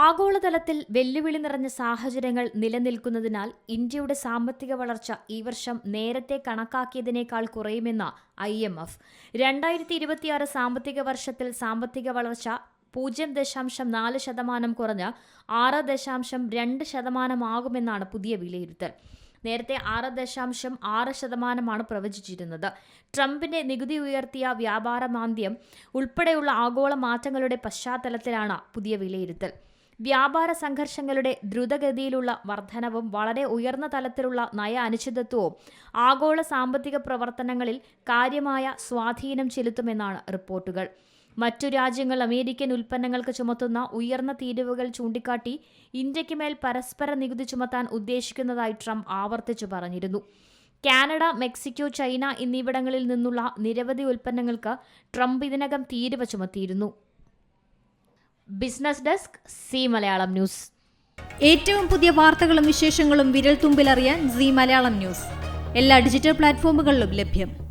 ആഗോളതലത്തിൽ വെല്ലുവിളി നിറഞ്ഞ സാഹചര്യങ്ങൾ നിലനിൽക്കുന്നതിനാൽ ഇന്ത്യയുടെ സാമ്പത്തിക വളർച്ച ഈ വർഷം നേരത്തെ കണക്കാക്കിയതിനേക്കാൾ കുറയുമെന്ന് IMF. 2026 സാമ്പത്തിക വർഷത്തിൽ സാമ്പത്തിക വളർച്ച 0.4% കുറഞ്ഞ് 6.2% പുതിയ വിലയിരുത്തൽ. നേരത്തെ 6.6% പ്രവചിച്ചിരുന്നത്. ട്രംപിന്റെ നികുതി ഉയർത്തിയ വ്യാപാര മാന്ദ്യം ഉൾപ്പെടെയുള്ള ആഗോള മാറ്റങ്ങളുടെ പശ്ചാത്തലത്തിലാണ് പുതിയ വിലയിരുത്തൽ. വ്യാപാര സംഘർഷങ്ങളുടെ ദ്രുതഗതിയിലുള്ള വർധനവും വളരെ ഉയർന്ന തലത്തിലുള്ള നയ അനിശ്ചിതത്വവും ആഗോള സാമ്പത്തിക പ്രവർത്തനങ്ങളിൽ കാര്യമായ സ്വാധീനം ചെലുത്തുമെന്നാണ് റിപ്പോർട്ടുകൾ. മറ്റു രാജ്യങ്ങൾ അമേരിക്കൻ ഉൽപ്പന്നങ്ങൾക്ക് ചുമത്തുന്ന ഉയർന്ന തീരുവകൾ ചൂണ്ടിക്കാട്ടി ഇന്ത്യയ്ക്ക് മേൽ പരസ്പര നികുതി ചുമത്താൻ ഉദ്ദേശിക്കുന്നതായി ട്രംപ് ആവർത്തിച്ചു പറഞ്ഞിരുന്നു. കാനഡ, മെക്സിക്കോ, ചൈന എന്നിവിടങ്ങളിൽ നിന്നുള്ള നിരവധി ഉൽപ്പന്നങ്ങൾക്ക് ട്രംപ് ഇതിനകം തീരുവ ചുമത്തിയിരുന്നു. Business desk, Zee Malayalam news. ഏറ്റവും പുതിയ വാർത്തകളും വിശേഷങ്ങളും വിരൽ തുമ്പിലറിയാൻ സി മലയാളം ന്യൂസ് എല്ലാ ഡിജിറ്റൽ പ്ലാറ്റ്ഫോമുകളിലും ലഭ്യം.